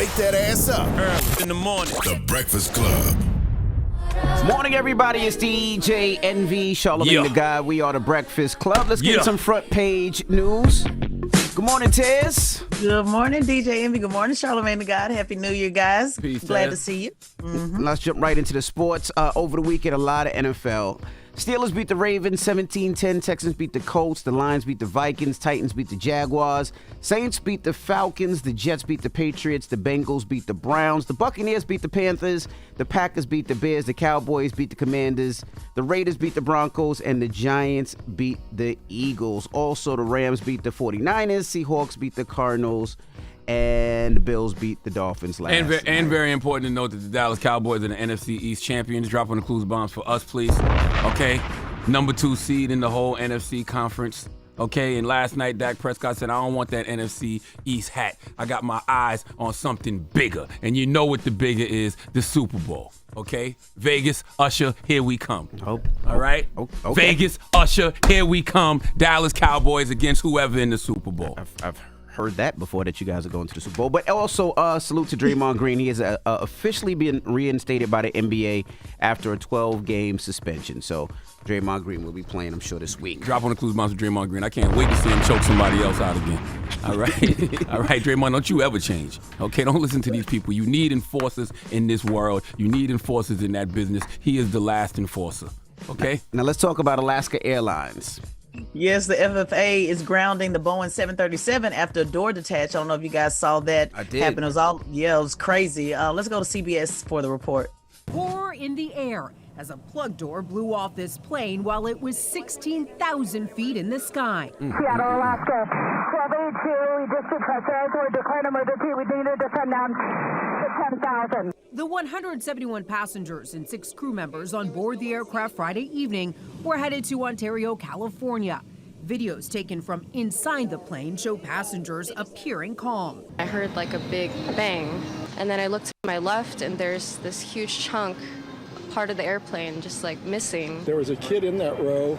Wake that ass up. Early in the morning. The Breakfast Club. Morning, everybody. It's DJ Envy, Charlamagne the Guy. We are the Breakfast Club. Let's get some front page news. Good morning, Tez. Good morning, DJ Envy. Good morning, Charlamagne the God. Happy New Year, guys. Peace, Glad Tez. to see you. Let's jump right into the sports. Over the weekend, a lot of NFL. Steelers beat the Ravens 17-10. Texans beat the Colts. The Lions beat the Vikings. Titans beat the Jaguars. Saints beat the Falcons. The Jets beat the Patriots. The Bengals beat the Browns. The Buccaneers beat the Panthers. The Packers beat the Bears. The Cowboys beat the Commanders. The Raiders beat the Broncos. And the Giants beat the Eagles. Also, the Rams beat the 49ers. Seahawks beat the Cardinals. And the Bills beat the Dolphins last night. And very important to note that the Dallas Cowboys are the NFC East champions. Drop on the clues bombs for us, please. Okay? Number 2 seed in the whole NFC conference. Okay? And last night, Dak Prescott said, I don't want that NFC East hat. I got my eyes on something bigger. And you know what the bigger is, the Super Bowl. Okay? Vegas, Usher, here we come. All right? Okay. Vegas, Usher, here we come. Dallas Cowboys against whoever in the Super Bowl. I've heard that before, that you guys are going to the Super Bowl. But also, salute to Draymond Green. He has officially been reinstated by the NBA after a 12-game suspension. So Draymond Green will be playing, I'm sure, this week. Drop on the clues bombs with Draymond Green. I can't wait to see him choke somebody else out again. All right? All right, Draymond, don't you ever change. Okay, don't listen to these people. You need enforcers in this world. You need enforcers in that business. He is the last enforcer. Okay? Now let's talk about Alaska Airlines. Yes, the FFA is grounding the Boeing 737 after a door detached. I don't know if you guys saw that happen. It was crazy. Let's go to CBS for the report. Horror in the air as a plug door blew off this plane while it was 16,000 feet in the sky. Seattle, Alaska, 1282, we just pressure, we're declaring emergency, we need to descend down to 10,000. The 171 passengers and 6 crew members on board the aircraft Friday evening were headed to Ontario, California. Videos taken from inside the plane show passengers appearing calm. I heard like a big bang, and then I looked to my left and there's this huge chunk, part of the airplane just like missing. There was a kid in that row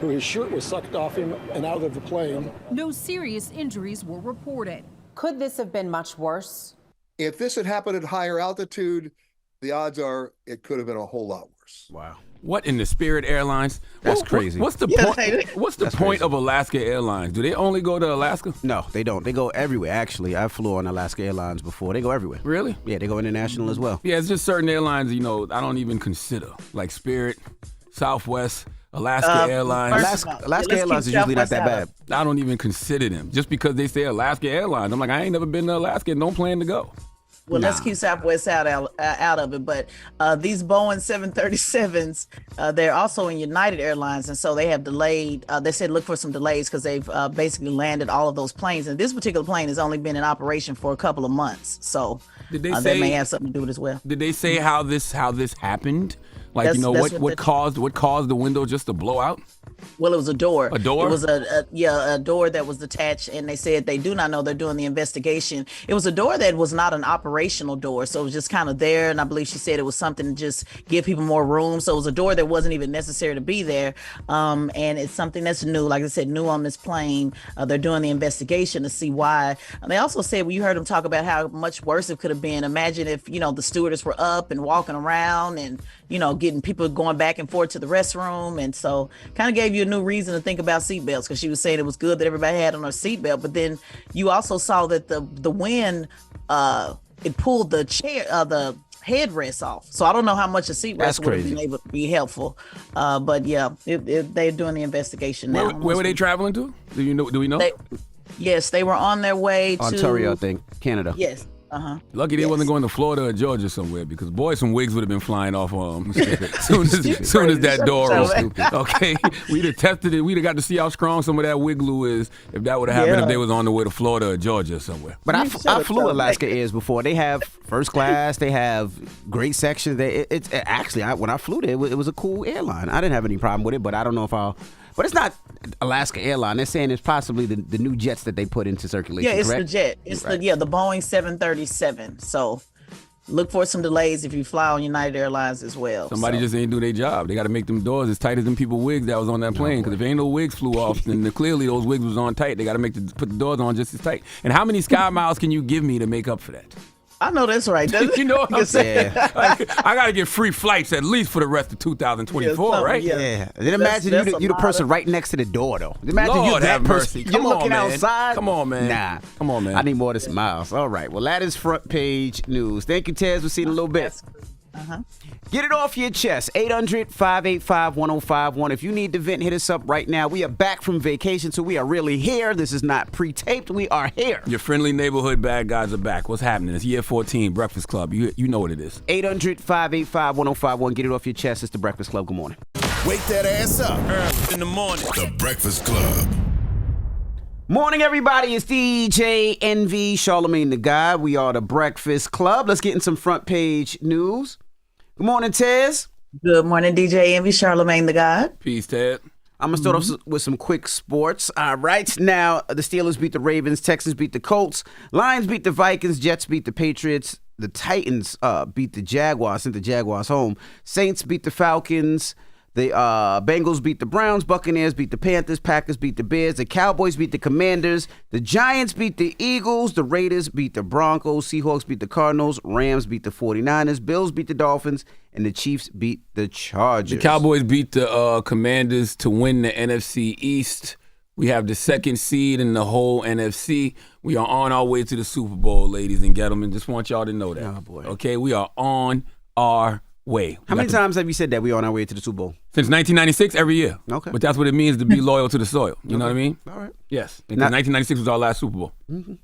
who his shirt was sucked off him and out of the plane. No serious injuries were reported. Could this have been much worse? If this had happened at higher altitude, the odds are it could have been a whole lot worse. Wow. What in the Spirit Airlines? That's crazy. What's the point? What's the point of Alaska Airlines? Do they only go to Alaska? No, they don't. They go everywhere, actually. I flew on Alaska Airlines before. They go everywhere. Really? Yeah, they go international as well. Yeah, it's just certain airlines, I don't even consider. Like Spirit, Southwest, Alaska Airlines. Alaska Airlines is usually not that bad. I don't even consider them. Just because they say Alaska Airlines. I'm like, I ain't never been to Alaska and don't plan to go. Well, let's keep Southwest out of it. But these Boeing 737s, they're also in United Airlines. And so they have delayed. They said look for some delays because they've basically landed all of those planes. And this particular plane has only been in operation for a couple of months. So that may have something to do with it as well. Did they say how this happened? Like, what caused the window just to blow out? Well, it was a door. A door? It was a door that was detached, and they said they do not know. They're doing the investigation. It was a door that was not an operational door, so it was just kind of there. And I believe she said it was something to just give people more room. So it was a door that wasn't even necessary to be there. And it's something that's new, like I said, new on this plane. They're doing the investigation to see why. And they also said, well, you heard them talk about how much worse it could have been. Imagine if the stewardess were up and walking around and getting people going back and forth to the restroom. And so kind of gave you a new reason to think about seatbelts, because she was saying it was good that everybody had on their seatbelt. But then you also saw that the wind, it pulled the chair, the headrest off. So I don't know how much a seatbelt would have been able to be helpful. But yeah, they're doing the investigation now. Where were they traveling to? Do we know? Yes, they were on their way to Ontario, I think, Canada. Yes. Lucky they wasn't going to Florida or Georgia somewhere, because boy, some wigs would have been flying off soon as that door opened. Okay, we'd have tested it. We'd have got to see how strong some of that wig glue is if that would have happened if they was on the way to Florida or Georgia or somewhere. But I flew Alaska Airs before. They have first class. They have great sections. It's actually, when I flew there, it was a cool airline. I didn't have any problem with it, but I don't know if I'll. But it's not Alaska Airlines. They're saying it's possibly the new jets that they put into circulation. Yeah, it's correct? the jet. It's the Boeing 737. So look for some delays if you fly on United Airlines as well. Somebody just ain't do their job. They got to make them doors as tight as them people wigs that was on that plane. Because if ain't no wigs flew off, then clearly those wigs was on tight. They got to put the doors on just as tight. And how many sky miles can you give me to make up for that? I know that's right. You know what I'm saying? Yeah. I got to get free flights at least for the rest of 2024, right? Yeah. Then imagine you the person right next to the door, though. Imagine you Lord that have person. mercy. You're Come on, looking man. outside. Come on, man. Nah. Come on, man. I need more than smiles. All right. Well, that is front page news. Thank you, Tez. We'll see you in a little bit. Get it off your chest. 800-585-1051. If you need to vent, hit us up right now. We are back from vacation, so we are really here. This is not pre-taped. We are here. Your friendly neighborhood bad guys are back. What's happening? It's year 14, Breakfast Club. You know what it is. 800-585-1051. Get it off your chest. It's the Breakfast Club. Good morning. Wake that ass up. In the morning. The Breakfast Club. Morning, everybody. It's DJ NV, Charlamagne the Guy. We are the Breakfast Club. Let's get in some front page news. Good morning, Tez. Good morning, DJ Envy, Charlamagne the God. Peace, Ted. I'm going to start off with some quick sports. All right. Now, the Steelers beat the Ravens. Texans beat the Colts. Lions beat the Vikings. Jets beat the Patriots. The Titans beat the Jaguars, sent the Jaguars home. Saints beat the Falcons. The Bengals beat the Browns. Buccaneers beat the Panthers. Packers beat the Bears. The Cowboys beat the Commanders. The Giants beat the Eagles. The Raiders beat the Broncos. Seahawks beat the Cardinals. Rams beat the 49ers. Bills beat the Dolphins. And the Chiefs beat the Chargers. The Cowboys beat the Commanders to win the NFC East. We have the second seed in the whole NFC. We are on our way to the Super Bowl, ladies and gentlemen. Just want y'all to know that. Oh, boy. Okay, we are on our way. How many times have you said that we are on our way to the Super Bowl? Since 1996, every year. Okay. But that's what it means to be loyal to the soil. You know what I mean? All right. Yes. Because 1996 was our last Super Bowl. Mm-hmm.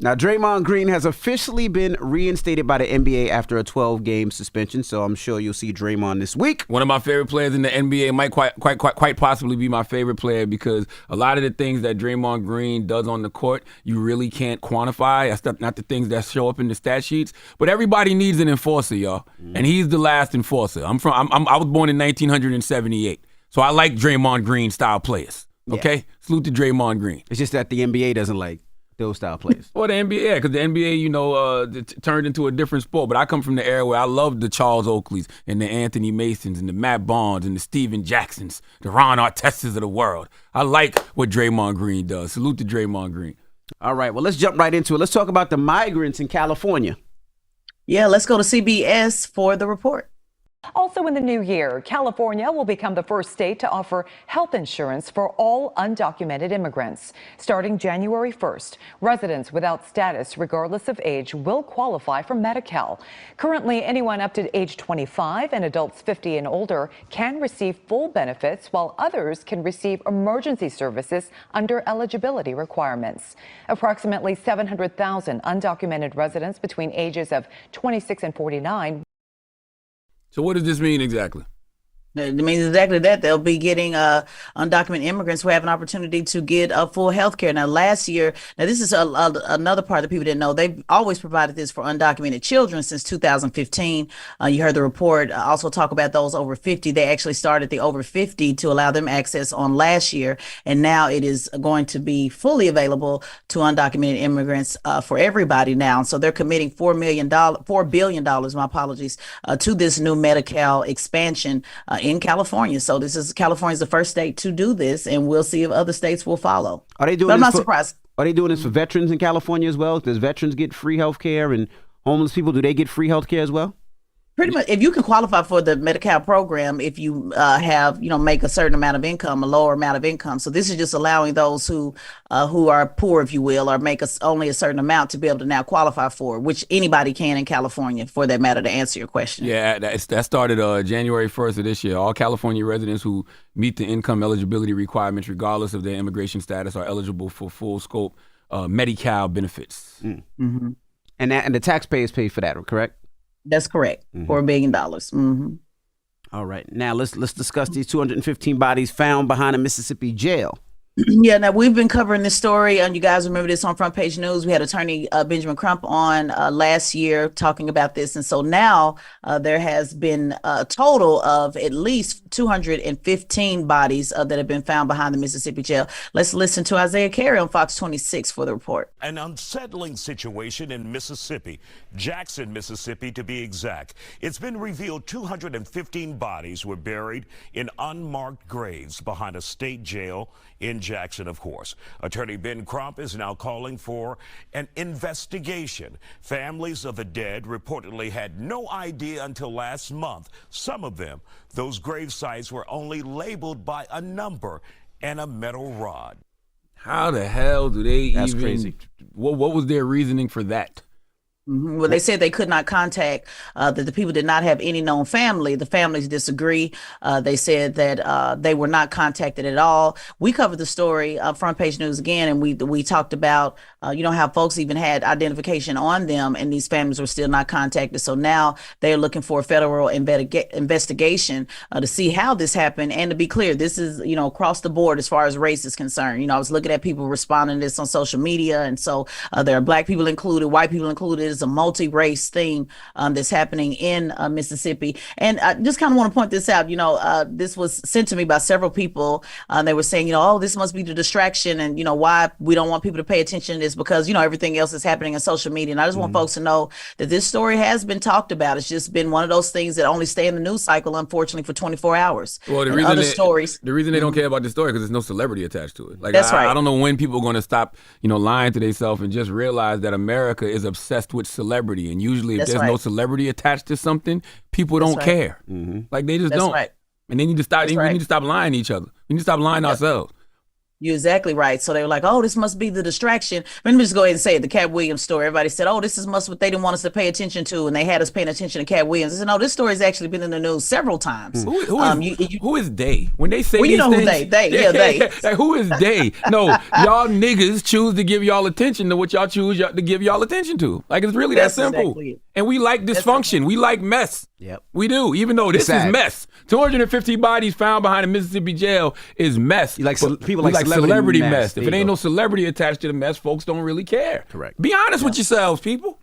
Now, Draymond Green has officially been reinstated by the NBA after a 12-game suspension, so I'm sure you'll see Draymond this week. One of my favorite players in the NBA might quite possibly be my favorite player because a lot of the things that Draymond Green does on the court, you really can't quantify. That's not the things that show up in the stat sheets. But everybody needs an enforcer, y'all, and he's the last enforcer. I was born in 1978, so I like Draymond Green style players. Okay, yeah. Salute to Draymond Green. It's just that the NBA doesn't like those style players. Well, the NBA, yeah, because the NBA, turned into a different sport. But I come from the era where I loved the Charles Oakleys and the Anthony Masons and the Matt Bonds and the Steven Jacksons, the Ron Artestas of the world. I like what Draymond Green does. Salute to Draymond Green. All right, well, let's jump right into it. Let's talk about the migrants in California. Yeah, let's go to CBS for the report. Also in the new year, California will become the first state to offer health insurance for all undocumented immigrants. Starting January 1st, residents without status, regardless of age, will qualify for Medi-Cal. Currently, anyone up to age 25 and adults 50 and older can receive full benefits, while others can receive emergency services under eligibility requirements. Approximately 700,000 undocumented residents between ages of 26 and 49. So what does this mean exactly? It means exactly that. They'll be getting undocumented immigrants who have an opportunity to get full health care. Now, last year, this is another part that people didn't know. They've always provided this for undocumented children since 2015. You heard the report also talk about those over 50. They actually started the over 50 to allow them access on last year. And now it is going to be fully available to undocumented immigrants for everybody now. So they're committing $4 billion, my apologies, to this new Medi-Cal expansion in California. So California's the first state to do this, and we'll see if other states will follow. Are they doing but I'm this not surprised. Are they doing this for veterans in California as well? Does veterans get free health care, and homeless people, do they get free health care as well? Pretty much, if you can qualify for the Medi-Cal program, if you make a certain amount of income, a lower amount of income. So this is just allowing those who are poor, if you will, or make only a certain amount to be able to now qualify for, which anybody can in California, for that matter, to answer your question. Yeah, that started January 1st of this year. All California residents who meet the income eligibility requirements, regardless of their immigration status, are eligible for full scope Medi-Cal benefits. Mm-hmm. And the taxpayers pay for that, correct? That's correct. Mm-hmm. $4 billion. Mm-hmm. All right. Now let's discuss these 215 bodies found behind a Mississippi jail. Yeah, now we've been covering this story, and you guys remember this on Front Page News. We had attorney Benjamin Crump on last year talking about this. And so now there has been a total of at least 215 bodies that have been found behind the Mississippi jail. Let's listen to Isaiah Carey on Fox 26 for the report. An unsettling situation in Mississippi, Jackson, Mississippi, to be exact. It's been revealed 215 bodies were buried in unmarked graves behind a state jail in Jackson, of course. Attorney Ben Crump is now calling for an investigation. Families of the dead reportedly had no idea until last month. Some of them, those grave sites were only labeled by a number and a metal rod. How the hell do they That's even? crazy. What was their reasoning for that? Well, they said they could not contact, that the people did not have any known family. The families disagree. They said that they were not contacted at all. We covered the story, Front Page News again, and we talked about, how folks even had identification on them and these families were still not contacted. So now they're looking for a federal investigation to see how this happened. And to be clear, this is, across the board as far as race is concerned. I was looking at people responding to this on social media. And so there are Black people included, white people included. It's a multi-race thing that's happening in Mississippi. And I just kind of want to point this out. This was sent to me by several people. They were saying, this must be the distraction, and why we don't want people to pay attention to this because everything else is happening in social media. And I just want folks to know that this story has been talked about. It's just been one of those things that only stay in the news cycle, unfortunately, for 24 hours. Well, the reason they don't care about this story because there's no celebrity attached to it. Like, That's right. I don't know when people are going to stop, lying to themselves and just realize that America is obsessed with celebrity, and usually if there's no celebrity attached to something, people don't care. Like they just don't. Right. And they need to stop. We need to stop lying to each other. We need to stop lying to ourselves. You're exactly right. So they were like, oh, this must be the distraction. Let me just go ahead and say it. The Cat Williams story. Everybody said, oh, this is what they didn't want us to pay attention to. And they had us paying attention to Cat Williams. I said, no, this story has actually been in the news several times. Who is they? When they say these things, who they. They. Like, who is they? No, y'all niggas choose to give y'all attention to what y'all choose to give y'all attention to. Like, it's really that simple. Exactly it. And we like dysfunction. We like mess. Yep. We do. Even though this is mess. 250 bodies found behind a Mississippi jail is mess. People like celebrity mess. If it ain't no celebrity attached to the mess, folks don't really care. Correct. Be honest with yourselves, people.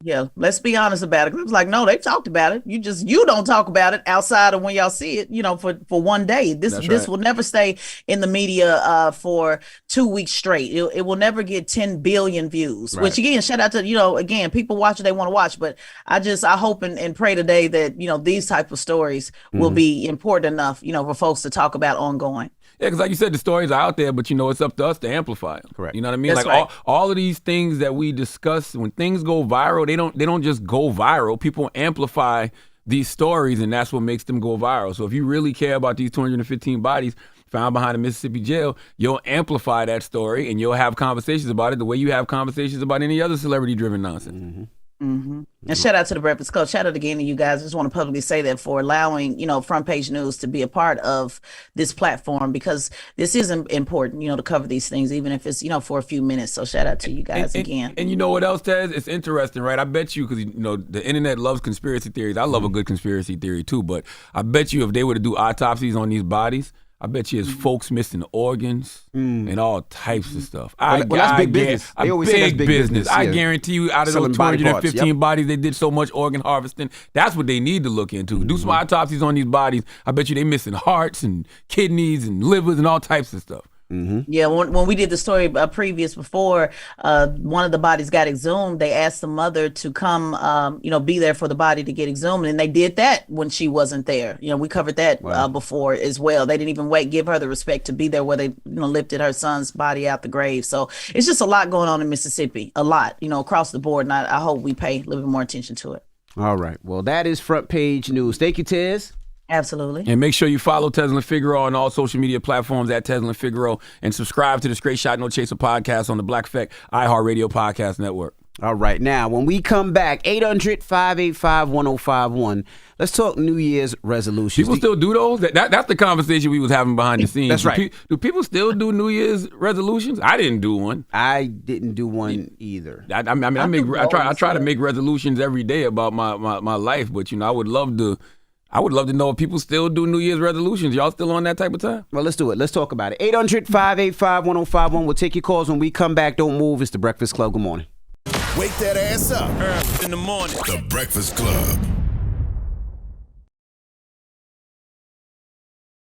Yeah, let's be honest about it. It was like, no, they talked about it. You don't talk about it outside of when y'all see it, for one day. This will never stay in the media for 2 weeks straight. It will never get 10 billion views, which again, shout out to, again, people watch what they want to watch. But I hope and pray today that, these type of stories will be important enough, for folks to talk about ongoing. Yeah, because like you said, the stories are out there, but it's up to us to amplify them. Correct. You know what I mean? That's like right. all of these things that we discuss, when things go viral, they don't just go viral. People amplify these stories, and that's what makes them go viral. So if you really care about these 215 bodies found behind a Mississippi jail, you'll amplify that story, and you'll have conversations about it the way you have conversations about any other celebrity-driven nonsense. And shout out to the Breakfast Club. Shout out again to you guys. I just want to publicly say that for allowing, Front Page News to be a part of this platform, because this is important, to cover these things, even if it's, for a few minutes. So shout out to you guys again. And you know what else, Tez? It's interesting, right? I bet you, because, the internet loves conspiracy theories. I love a good conspiracy theory too, but I bet you if they were to do autopsies on these bodies, I bet you it's folks missing organs and all types of stuff. That's big business. They always say that's big business. I guarantee you, out of those 215 bodies, they did so much organ harvesting. That's what they need to look into. Do some autopsies on these bodies. I bet you they missing hearts and kidneys and livers and all types of stuff. Yeah, when we did the story previous before, one of the bodies got exhumed. They asked the mother to come, be there for the body to get exhumed, and they did that when she wasn't there. We covered that before as well. They didn't even give her the respect to be there where they, lifted her son's body out the grave. So it's just a lot going on in Mississippi, a lot, across the board, and I hope we pay a little bit more attention to it. All right. Well, that is Front Page News. Thank you, Tez. Absolutely. And make sure you follow Tesla Figaro on all social media platforms at Tesla Figaro, and subscribe to the Straight Shot No Chaser podcast on the Black Effect iHeartRadio Podcast Network. All right. Now, when we come back, 800-585-1051, let's talk New Year's resolutions. People still do those? That's the conversation we was having behind the scenes. That's right. Do people still do New Year's resolutions? I didn't do one. I didn't do one either. I try to make resolutions every day about my life, but I would love to know if people still do New Year's resolutions. Y'all still on that type of time? Well, let's do it. Let's talk about it. 800-585-1051. We'll take your calls when we come back. Don't move. It's The Breakfast Club. Good morning. Wake that ass up. Early in the morning. The Breakfast Club.